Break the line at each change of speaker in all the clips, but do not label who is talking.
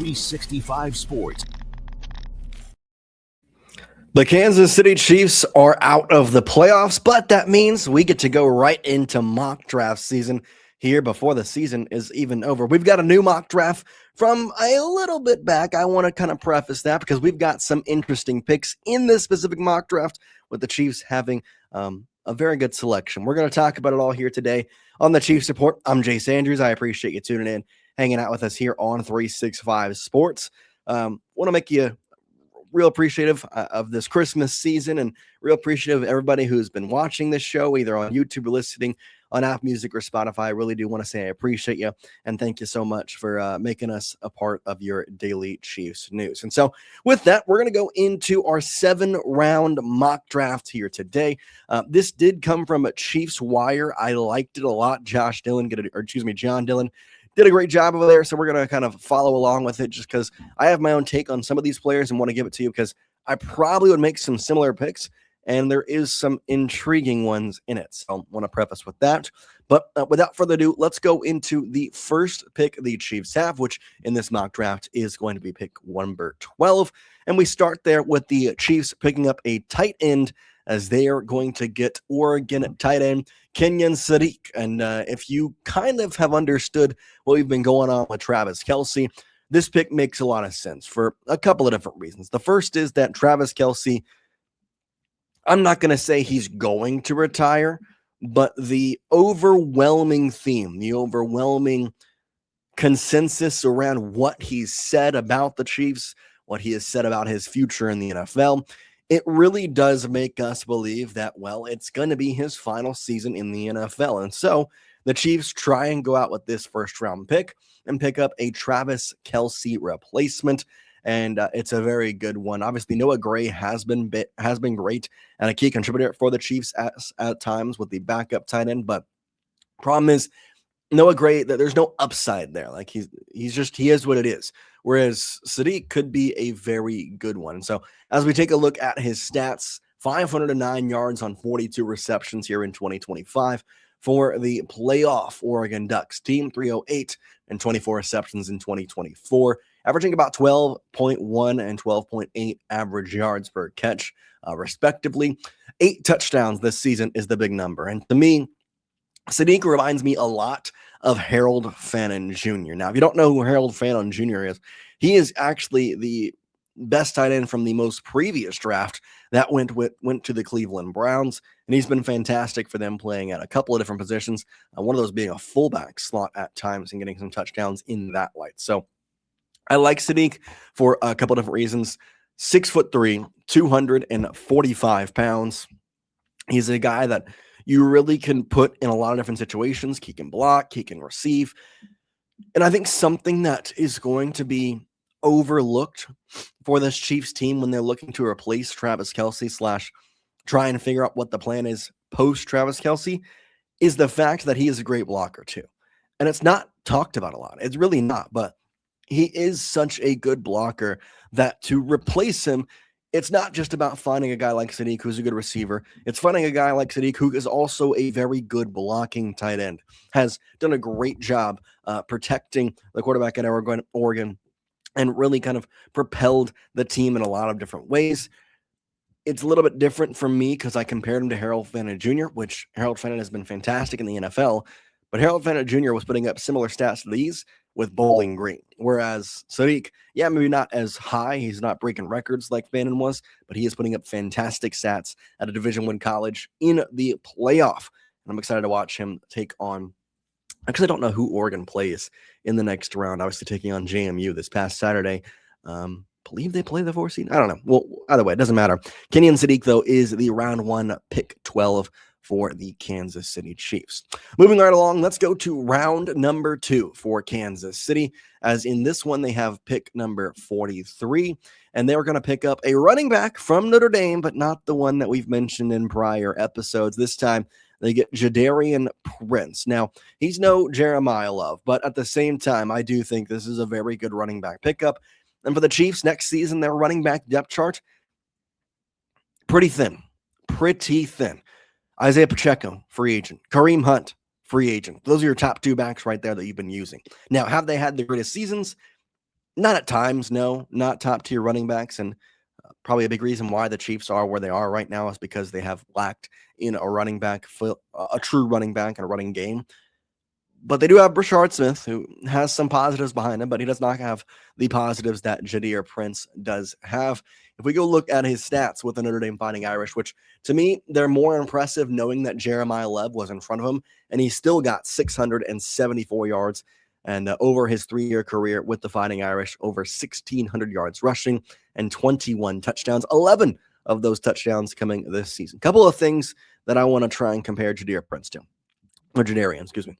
365 Sports.
The Kansas City Chiefs are out of the playoffs, but that means we get to go right into mock draft season here before the season is even over. We've got a new mock draft from a little bit back. I want to kind of preface that because we've got some interesting picks in this specific mock draft with the Chiefs having a very good selection. We're going to talk about it all here today on the Chiefs Report. I'm Jace Andrews. I appreciate you tuning in, hanging out with us here on 365 Sports. Want to make you real appreciative of this Christmas season and real appreciative of everybody who's been watching this show, either on YouTube or listening on Apple Music or Spotify. I really do want to say I appreciate you and thank you so much for making us a part of your daily Chiefs news. And so with that, we're going to go into our 7-round mock draft here today. This did come from a Chiefs Wire. I liked it a lot. John Dillon did a great job over there, so we're going to kind of follow along with it just because I have my own take on some of these players and want to give it to you because I probably would make some similar picks, and there is some intriguing ones in it. So I want to preface with that. But without further ado, let's go into the first pick the Chiefs have, which in this mock draft is going to be pick number 12. And we start there with the Chiefs picking up a tight end as they are going to get Oregon tight end Kenyon Sadiq. And if you kind of have understood what we've been going on with Travis Kelce, this pick makes a lot of sense for a couple of different reasons. The first is that Travis Kelce, I'm not going to say he's going to retire, but the overwhelming theme, the overwhelming consensus around what he's said about the Chiefs, what he has said about his future in the NFL, it really does make us believe that, well, it's going to be his final season in the NFL. And so the Chiefs try and go out with this first-round pick and pick up a Travis Kelce replacement, and it's a very good one. Obviously, Noah Gray has been great and a key contributor for the Chiefs at times with the backup tight end, but problem is Noah Gray, that there's no upside there. Like he is what it is. Whereas Sadiq could be a very good one. And so as we take a look at his stats, 509 yards on 42 receptions here in 2025 for the playoff Oregon Ducks team, 308 and 24 receptions in 2024, averaging about 12.1 and 12.8 average yards per catch, respectively. 8 touchdowns this season is the big number. And to me, Sadiq reminds me a lot of Harold Fannin Jr. Now, if you don't know who Harold Fannin Jr. is, he is actually the best tight end from the most previous draft that went to the Cleveland Browns, and he's been fantastic for them playing at a couple of different positions, one of those being a fullback slot at times and getting some touchdowns in that light. So I like Sadiq for a couple of different reasons. 6'3", 245 pounds. He's a guy that you really can put in a lot of different situations. He can block, he can receive. And I think something that is going to be overlooked for this Chiefs team when they're looking to replace Travis Kelce / try and figure out what the plan is post Travis Kelce is the fact that he is a great blocker too. And it's not talked about a lot. It's really not, but he is such a good blocker that to replace him, it's not just about finding a guy like Sadiq who's a good receiver. It's finding a guy like Sadiq who is also a very good blocking tight end, has done a great job protecting the quarterback at Oregon, and really kind of propelled the team in a lot of different ways. It's a little bit different for me because I compared him to Harold Fannin Jr., which Harold Fannin has been fantastic in the NFL, but Harold Fannin Jr. was putting up similar stats to these with Bowling Green. Whereas Sadiq, yeah, maybe not as high. He's not breaking records like Fannin was, but he is putting up fantastic stats at a Division I college in the playoff. And I'm excited to watch him take on, actually, I don't know who Oregon plays in the next round. Obviously taking on JMU this past Saturday. Believe they play the 4 seed. I don't know. Well, either way, it doesn't matter. Kenyon Sadiq, though, is the round 1 pick 12 for the Kansas City Chiefs. Moving right along, let's go to round number 2 for Kansas City, as in this one they have pick number 43, and they're going to pick up a running back from Notre Dame, but not the one that we've mentioned in prior episodes. This time they get Jadarian Prince. Now, he's no Jeremiah Love, but at the same time, I do think this is a very good running back pickup. And for the Chiefs next season, their running back depth chart, pretty thin. Isaiah Pacheco, free agent. Kareem Hunt, free agent. Those are your top 2 backs right there that you've been using. Now, have they had the greatest seasons? Not at times, no, not top tier running backs. And probably a big reason why the Chiefs are where they are right now is because they have lacked in a running back, a true running back and a running game. But they do have Brashard Smith, who has some positives behind him, but he does not have the positives that Jadarian Prince does have. If we go look at his stats with the Notre Dame Fighting Irish, which to me, they're more impressive knowing that Jeremiah Love was in front of him, and he still got 674 yards. And over his 3-year career with the Fighting Irish, over 1,600 yards rushing and 21 touchdowns, 11 of those touchdowns coming this season. Couple of things that I want to try and compare Jadarian Prince to, or Jadarian, excuse me.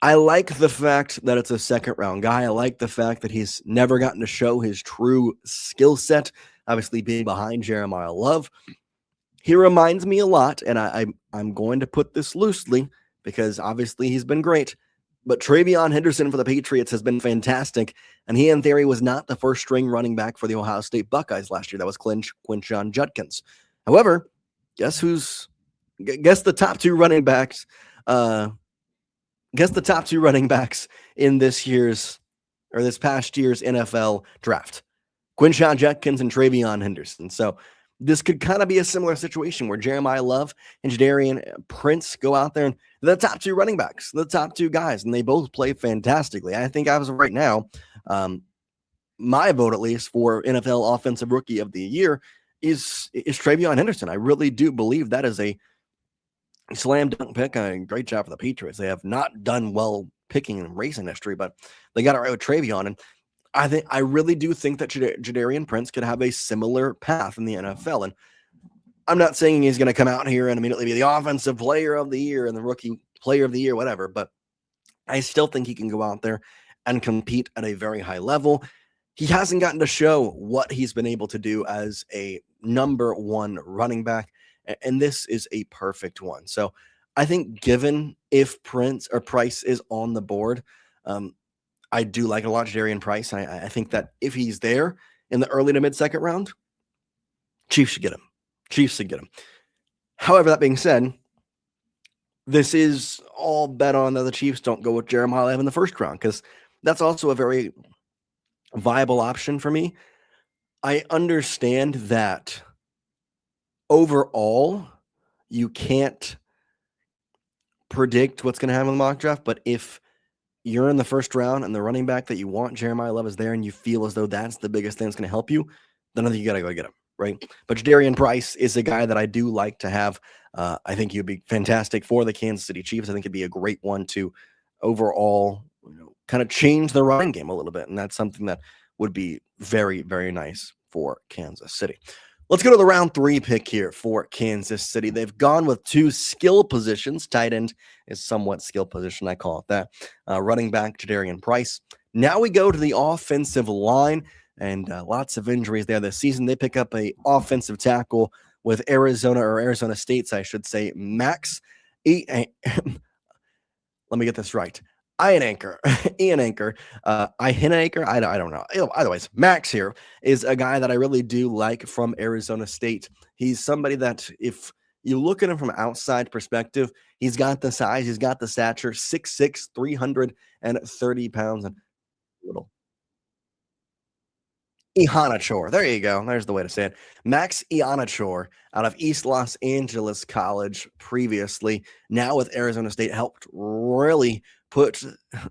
I like the fact that it's a second round guy. I like the fact that he's never gotten to show his true skill set, obviously being behind Jeremiah Love. He reminds me a lot, and I'm going to put this loosely because obviously he's been great, but Travion Henderson for the Patriots has been fantastic, and he in theory was not the first string running back for the Ohio State Buckeyes last year. That was Quinshon Judkins. However, guess the top two running backs in this past year's NFL draft? Quinshon Judkins and Travion Henderson. So this could kind of be a similar situation where Jeremiah Love and Jadarian Prince go out there and they're the top two running backs, the top two guys, and they both play fantastically. I think as of right now, my vote, at least, for NFL Offensive Rookie of the Year is Travion Henderson. I really do believe that is a slam dunk pick. A great job for the Patriots. They have not done well picking in racing history, but they got it right with Travion. And I really do think that Jadarian Prince could have a similar path in the NFL. And I'm not saying he's going to come out here and immediately be the offensive player of the year and the rookie player of the year, whatever, but I still think he can go out there and compete at a very high level. He hasn't gotten to show what he's been able to do as a number one running back, and this is a perfect one. So I think given if Price is on the board, I do like a lot of Jadarian Price. I think that if he's there in the early to mid second round, Chiefs should get him. However, that being said, this is all bet on that the Chiefs don't go with Jeremiah Love in the first round, because that's also a very viable option for me. I understand that overall you can't predict what's going to happen in the mock draft, but if you're in the first round and the running back that you want, Jeremiah Love, is there and you feel as though that's the biggest thing that's going to help you, then I think you got to go get him, right? But Jadarian Price is a guy that I do like to have. I think he'd be fantastic for the Kansas City Chiefs. I think it'd be a great one to overall, kind of change the running game a little bit, and that's something that would be very, very nice for Kansas City. Let's go to the round 3 pick here for Kansas City. They've gone with 2 skill positions. Tight end is somewhat skill position, I call it that. Running back, Jadarian Price. Now we go to the offensive line, and lots of injuries there this season. They pick up a offensive tackle with Arizona State's, I should say, Max. Let me get this right. Iheanachor, Iheanachor, I don't know. Otherwise, Max here is a guy that I really do like from Arizona State. He's somebody that, if you look at him from outside perspective, he's got the size, he's got the stature, 6'6", 330 pounds, and little. Iheanachor. There you go. There's the way to say it. Max Iheanachor out of East Los Angeles College previously, now with Arizona State, helped really put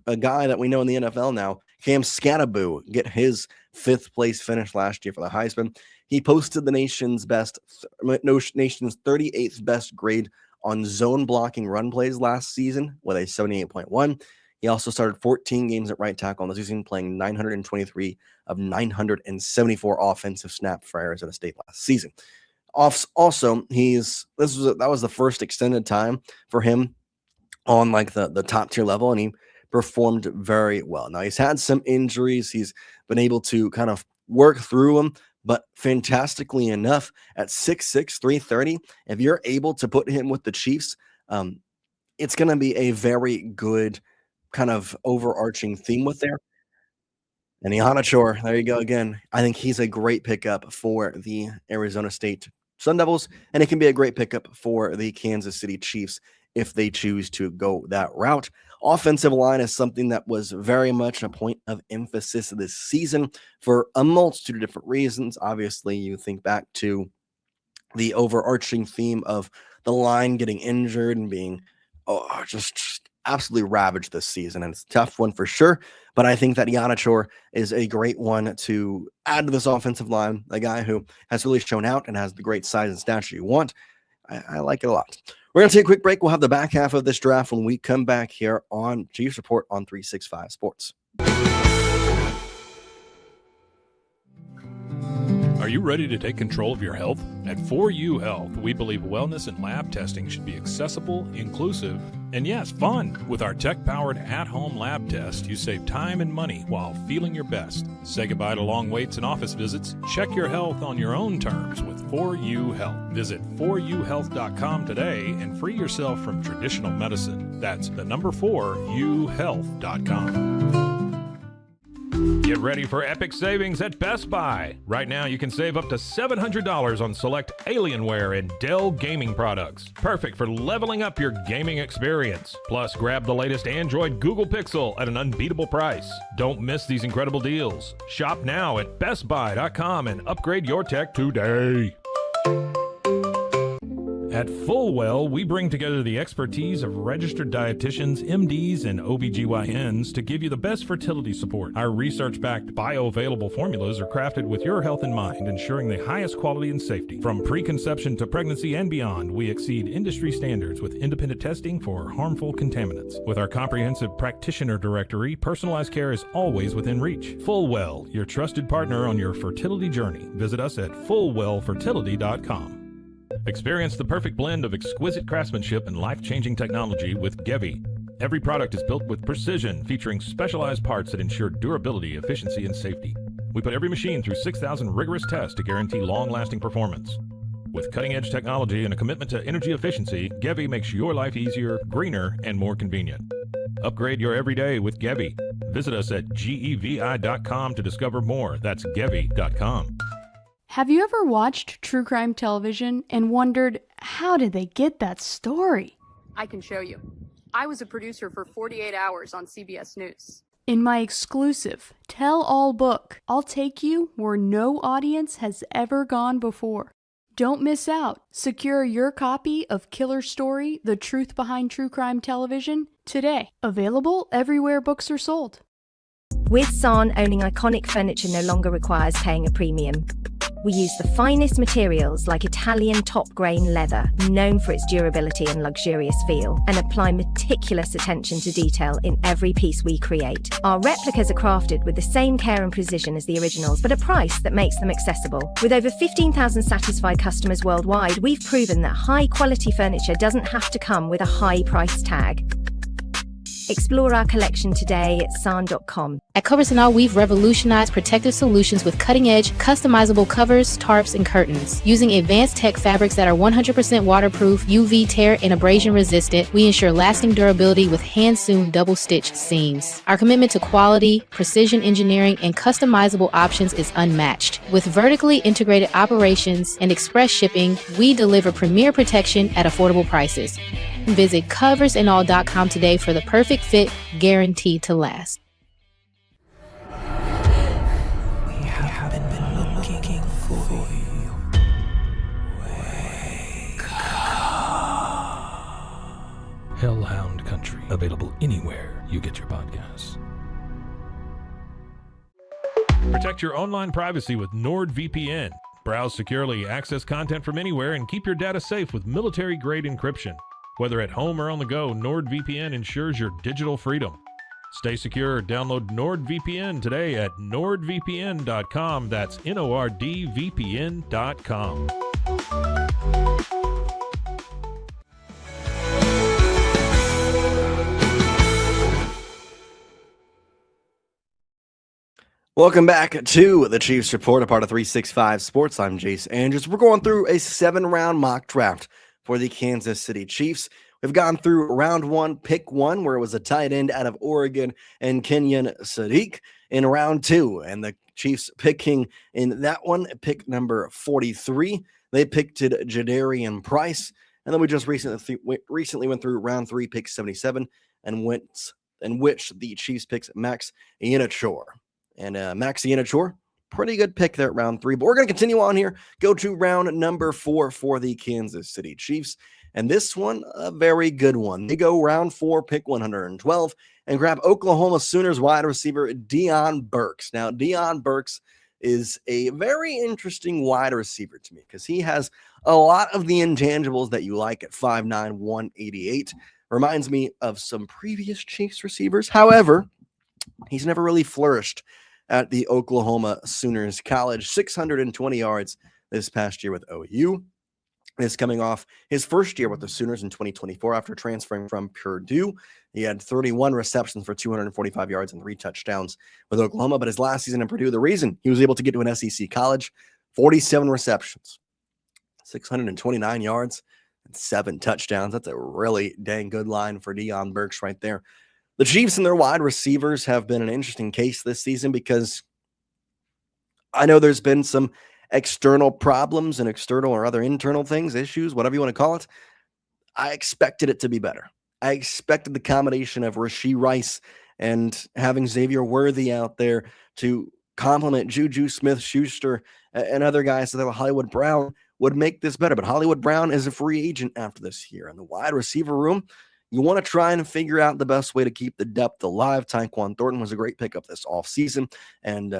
a guy that we know in the NFL now, Cam Scatteraboo, get his 5th place finish last year for the Heisman. He posted the nation's 38th best grade on zone blocking run plays last season with a 78.1. He also started 14 games at right tackle on the season, playing 923 of 974 offensive snaps for Arizona State last season. Also, that was the first extended time for him on like the top tier level, and he performed very well. Now he's had some injuries. He's been able to kind of work through them, but fantastically enough, at 6'6", 330, if you're able to put him with the Chiefs, it's going to be a very good kind of overarching theme with there. And Iheanachor, there you go again. I think he's a great pickup for the Arizona State Sun Devils, and it can be a great pickup for the Kansas City Chiefs if they choose to go that route. offensive line is something that was very much a point of emphasis this season for a multitude of different reasons. Obviously, you think back to the overarching theme of the line getting injured and being just absolutely ravaged this season. And it's a tough one for sure. But I think that Iheanachor is a great one to add to this offensive line, a guy who has really shown out and has the great size and stature you want. I like it a lot. We're going to take a quick break. We'll have the back half of this draft when we come back here on Chiefs Report on 365 Sports.
Are you ready to take control of your health? At 4U Health, we believe wellness and lab testing should be accessible, inclusive, and yes, fun. With our tech-powered at-home lab test, you save time and money while feeling your best. Say goodbye to long waits and office visits. Check your health on your own terms with 4U Health. Visit 4uhealth.com today and free yourself from traditional medicine. That's the number 4uhealth.com. Get ready for epic savings at Best Buy. Right now, you can save up to $700 on select Alienware and Dell gaming products. Perfect for leveling up your gaming experience. Plus, grab the latest Android Google Pixel at an unbeatable price. Don't miss these incredible deals. Shop now at bestbuy.com and upgrade your tech today. At Fullwell, we bring together the expertise of registered dietitians, MDs, and OBGYNs to give you the best fertility support. Our research-backed bioavailable formulas are crafted with your health in mind, ensuring the highest quality and safety. From preconception to pregnancy and beyond, we exceed industry standards with independent testing for harmful contaminants. With our comprehensive practitioner directory, personalized care is always within reach. Fullwell, your trusted partner on your fertility journey. Visit us at fullwellfertility.com. Experience the perfect blend of exquisite craftsmanship and life-changing technology with Gevi. Every product is built with precision, featuring specialized parts that ensure durability, efficiency, and safety. We put every machine through 6,000 rigorous tests to guarantee long-lasting performance. With cutting-edge technology and a commitment to energy efficiency, Gevi makes your life easier, greener, and more convenient. Upgrade your everyday with Gevi. Visit us at gevi.com to discover more. That's gevi.com.
Have you ever watched true crime television and wondered, how did they get that story?
I can show you. I was a producer for 48 Hours on CBS News.
In my exclusive tell-all book, I'll take you where no audience has ever gone before. Don't miss out. Secure your copy of Killer Story, The Truth Behind True Crime Television today. Available everywhere books are sold.
With San, owning iconic furniture no longer requires paying a premium. We use the finest materials like Italian top-grain leather, known for its durability and luxurious feel, and apply meticulous attention to detail in every piece we create. Our replicas are crafted with the same care and precision as the originals, but a price that makes them accessible. With over 15,000 satisfied customers worldwide, we've proven that high-quality furniture doesn't have to come with a high price tag. Explore our collection today at san.com.
At Covers & All, we've revolutionized protective solutions with cutting-edge, customizable covers, tarps, and curtains. Using advanced tech fabrics that are 100% waterproof, UV tear, and abrasion resistant, we ensure lasting durability with hand-sewn double-stitch seams. Our commitment to quality, precision engineering, and customizable options is unmatched. With vertically integrated operations and express shipping, we deliver premier protection at affordable prices. Visit coversandall.com today for the perfect fit, guaranteed to last.
We have been looking for you. Wake up.
Hellhound Country, available anywhere you get your podcasts. Protect your online privacy with NordVPN. Browse securely, access content from anywhere, and keep your data safe with military-grade encryption. Whether at home or on the go, NordVPN ensures your digital freedom. Stay secure. Download NordVPN today at nordvpn.com. That's NORDVPN.com.
Welcome back to the Chiefs Report, a part of 365 Sports. I'm Jace Andrews. We're going through a 7-round mock draft for the Kansas City Chiefs. We've gone through round 1, pick 1, where it was a tight end out of Oregon and Kenyon Sadiq in round 2. And the Chiefs picking in that one, pick number 43. They picked Jadarian Bryce. And then we just recently went through round 3, pick 77. in which the Chiefs picks Max Iheanachor. And Max Iheanachor, pretty good pick there at round 3. But we're going to continue on here. Go to round number 4 for the Kansas City Chiefs. And this one, a very good one. They go round 4, pick 112, and grab Oklahoma Sooners wide receiver Deion Burks. Now, Deion Burks is a very interesting wide receiver to me because he has a lot of the intangibles that you like at 5'9", 188. Reminds me of some previous Chiefs receivers. However, he's never really flourished at the Oklahoma Sooners college. 620 yards this past year with OU. Is coming off his first year with the Sooners in 2024 after transferring from Purdue. He had 31 receptions for 245 yards and 3 touchdowns with Oklahoma. But his last season in Purdue, the reason he was able to get to an SEC college, 47 receptions, 629 yards, and 7 touchdowns. That's a really dang good line for Deion Burks right there. The Chiefs and their wide receivers have been an interesting case this season because I know there's been some external problems and external or other internal things, issues, whatever you want to call it. I expected it to be better. I expected the combination of Rashee Rice and having Xavier Worthy out there to complement Juju Smith-Schuster and other guys that Hollywood Brown would make this better. But Hollywood Brown is a free agent after this year. And the wide receiver room, you want to try and figure out the best way to keep the depth alive. Tyquan Thornton was a great pickup this offseason, and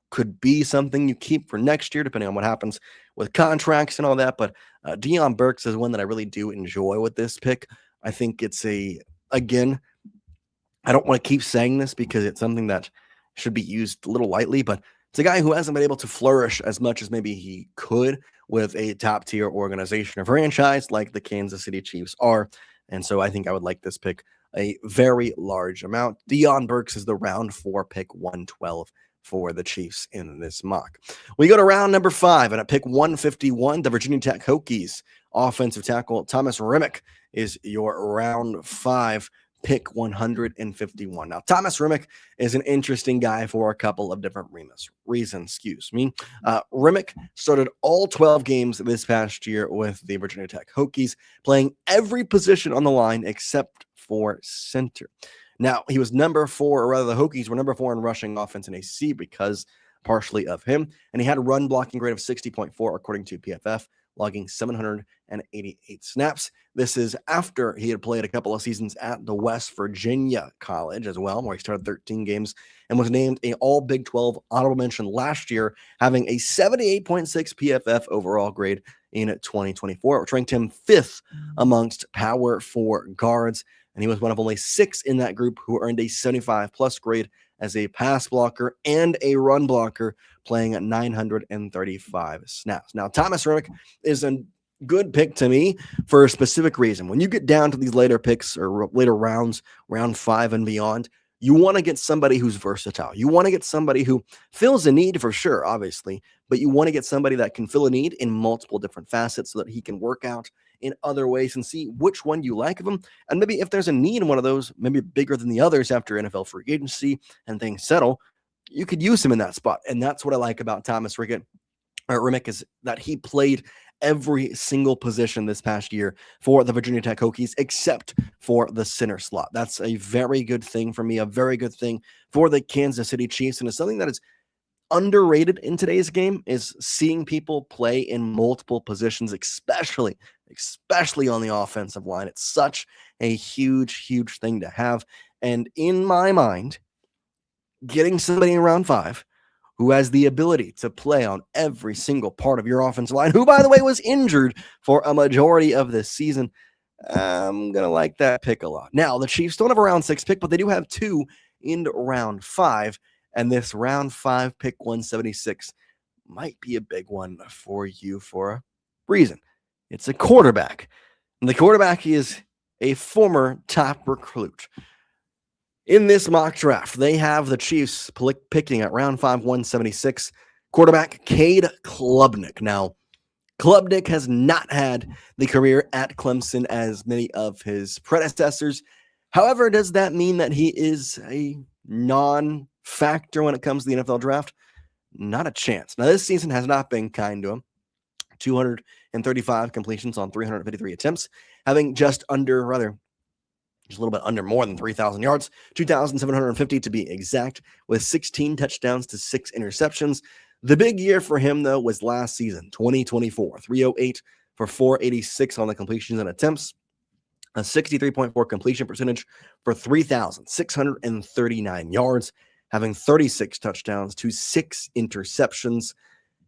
could be something you keep for next year, depending on what happens with contracts and all that. But Deion Burks is one that I really do enjoy with this pick. I think it's again, I don't want to keep saying this because it's something that should be used a little lightly, but it's a guy who hasn't been able to flourish as much as maybe he could with a top-tier organization or franchise like the Kansas City Chiefs are. And so I think I would like this pick a very large amount. Deion Burks is the round 4 pick 112 for the Chiefs in this mock. We go to round number 5, and at pick 151, the Virginia Tech Hokies offensive tackle Tomas Rimac is your round 5 pick 151. Now, Tomas Rimac is an interesting guy for a couple of different reasons. Rimac started all 12 games this past year with the Virginia Tech Hokies, playing every position on the line except for center. Now, he was number 4, or rather the Hokies were number 4 in rushing offense in ACC because partially of him. And he had a run blocking grade of 60.4 according to PFF, logging 788 snaps. This is after he had played a couple of seasons at the West Virginia College as well, where he started 13 games and was named an all Big 12 honorable mention last year, having a 78.6 PFF overall grade in 2024, which ranked him 5th amongst Power 4 guards. And he was one of only 6 in that group who earned a 75+ grade as a pass blocker and a run blocker, playing at 935 snaps. Now, Tomas Rimac is a good pick to me for a specific reason. When you get down to these later picks or later rounds, round 5 and beyond, you want to get somebody who's versatile. You want to get somebody who fills a need for sure, obviously, but you want to get somebody that can fill a need in multiple different facets so that he can work out in other ways and see which one you like of them. And maybe if there's a need in one of those, maybe bigger than the others after NFL free agency and things settle, you could use him in that spot. And that's what I like about Tomas Rimac is that he played every single position this past year for the Virginia Tech Hokies, except for the center slot. That's a very good thing for me, a very good thing for the Kansas City Chiefs. And it's something that is underrated in today's game is seeing people play in multiple positions, especially on the offensive line. It's such a huge thing to have. And in my mind, getting somebody in round 5 who has the ability to play on every single part of your offensive line, who, by the way, was injured for a majority of this season, I'm going to like that pick a lot. Now, the Chiefs don't have a round 6 pick, but they do have 2 in round 5. And this round 5 pick 176 might be a big one for you for a reason. It's a quarterback. And the quarterback is a former top recruit. In this mock draft, they have the Chiefs picking at round 5, 176, quarterback Cade Klubnik. Now, Klubnik has not had the career at Clemson as many of his predecessors. However, does that mean that he is a non-factor when it comes to the NFL draft? Not a chance. Now, this season has not been kind to him. 235 completions on 353 attempts, having just under, just a little bit under more than 3,000 yards, 2,750 to be exact, with 16 touchdowns to 6 interceptions. The big year for him, though, was last season, 2024, 308 for 486 on the completions and attempts, a 63.4 completion percentage for 3,639 yards, having 36 touchdowns to 6 interceptions.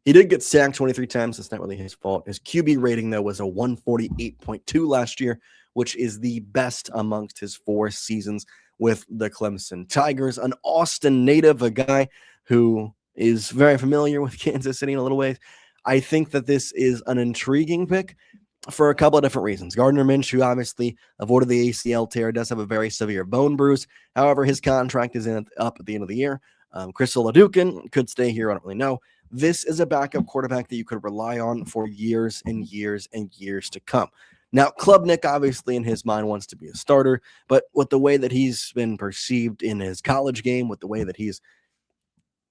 He did get sacked 23 times. That's not really his fault. His QB rating, though, was a 148.2 last year, which is the best amongst his 4 seasons with the Clemson Tigers. An Austin native, a guy who is very familiar with Kansas City in a little ways. I think that this is an intriguing pick for a couple of different reasons. Gardner Minshew obviously avoided the ACL tear, does have a very severe bone bruise. However, his contract is up at the end of the year. Chris Oladukin could stay here. I don't really know. This is a backup quarterback that you could rely on for years and years and years to come. Now, Klubnik, obviously, in his mind, wants to be a starter, but with the way that he's been perceived in his college game, with the way that he's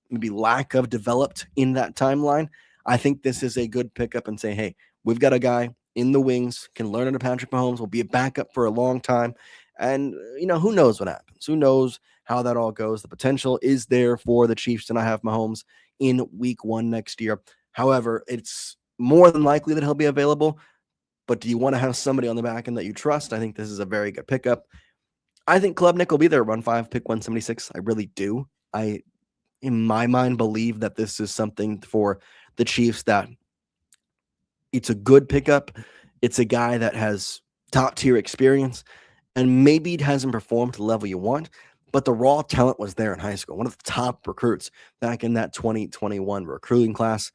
maybe lack of developed in that timeline, I think this is a good pickup and say, hey, we've got a guy in the wings, can learn under Patrick Mahomes, will be a backup for a long time. And, who knows what happens? Who knows how that all goes? The potential is there for the Chiefs to not have Mahomes in week 1 next year. However, it's more than likely that he'll be available. But do you want to have somebody on the back end that you trust? I think this is a very good pickup. I think Klubnik will be there, run 5, pick 176. I really do. I, in my mind, believe that this is something for the Chiefs that it's a good pickup. It's a guy that has top-tier experience, and maybe it hasn't performed to the level you want, but the raw talent was there in high school. One of the top recruits back in that 2021 recruiting class.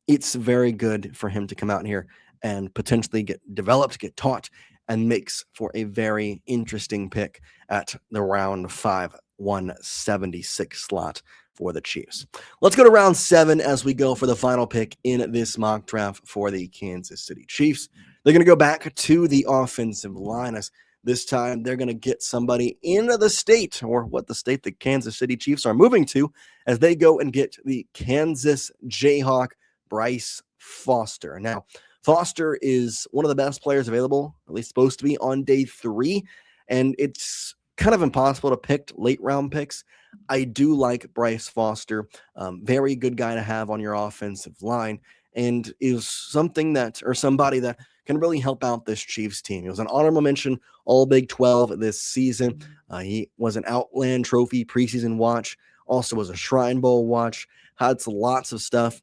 It's very good for him to come out here and potentially get developed, get taught, and makes for a very interesting pick at the round 5, 176 slot for the Chiefs. Let's go to round 7 as we go for the final pick in this mock draft for the Kansas City Chiefs. They're going to go back to the offensive line as this time they're going to get somebody in the state, or what the state the Kansas City Chiefs are moving to, as they go and get the Kansas Jayhawk, Bryce Foster. Now, Foster is one of the best players available, at least supposed to be, on day 3, and it's kind of impossible to pick late round picks. I do like Bryce Foster, very good guy to have on your offensive line, and is somebody that can really help out this Chiefs team. He was an honorable mention All Big 12 this season. He was an Outland Trophy preseason watch, also was a Shrine Bowl watch, had lots of stuff.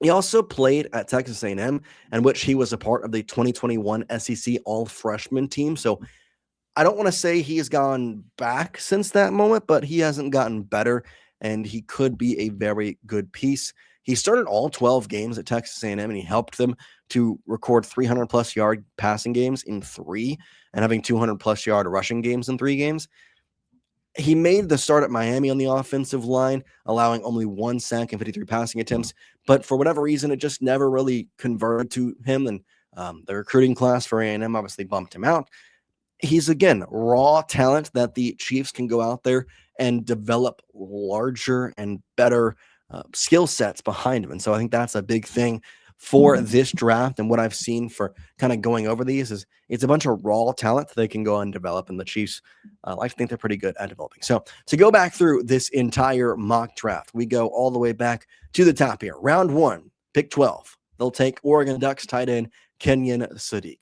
He also played at Texas A&M, in which he was a part of the 2021 SEC All-Freshman team. So I don't want to say he has gone back since that moment, but he hasn't gotten better, and he could be a very good piece. He started all 12 games at Texas A&M, and he helped them to record 300-plus yard passing games in 3 and having 200-plus yard rushing games in 3 games. He made the start at Miami on the offensive line, allowing only 1 sack and 53 passing attempts. But for whatever reason, it just never really converted to him. And the recruiting class for A&M obviously bumped him out. He's, again, raw talent that the Chiefs can go out there and develop larger and better skill sets behind him. And so I think that's a big thing for this draft. And what I've seen for kind of going over these is it's a bunch of raw talent that they can go and develop. And the Chiefs, I think they're pretty good at developing. So to go back through this entire mock draft, we go all the way back to the top here. Round 1, pick 12. They'll take Oregon Ducks tight end Kenyon Sadiq.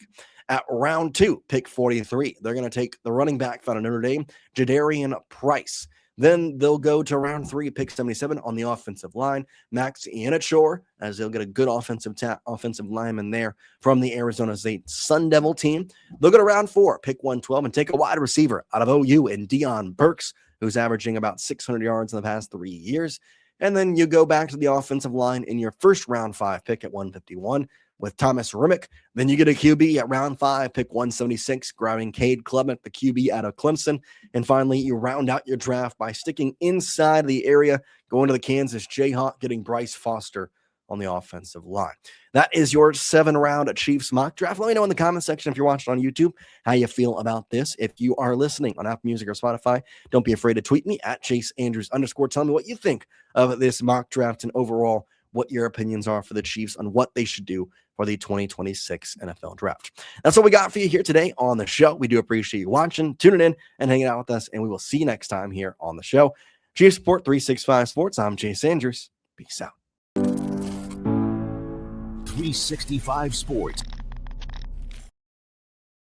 At round 2, pick 43, they're going to take the running back out of Notre Dame, Jadarian Bryce. Then they'll go to round 3, pick 77 on the offensive line, Max Iheanachor, as they'll get a good offensive lineman there from the Arizona State Sun Devil team. They'll go to round 4, pick 112, and take a wide receiver out of OU in Deion Burks, who's averaging about 600 yards in the past 3 years. And then you go back to the offensive line in your first round 5 pick at 151 with Tomas Rimac. Then you get a QB at round 5, pick 176, grabbing Cade Klubnik, the QB out of Clemson. And finally, you round out your draft by sticking inside the area, going to the Kansas Jayhawk, getting Bryce Foster on the offensive line. That is your 7-round Chiefs mock draft. Let me know in the comment section if you're watching on YouTube how you feel about this. If you are listening on Apple Music or Spotify, don't be afraid to tweet me at @ChaseAndrews_. Tell me what you think of this mock draft and overall what your opinions are for the Chiefs on what they should do for the 2026 NFL Draft. That's what we got for you here today on the show. We do appreciate you watching, tuning in, and hanging out with us, and we will see you next time here on the show. Chief Support 365 Sports. I'm Chase Andrews. Peace out.
365 Sports.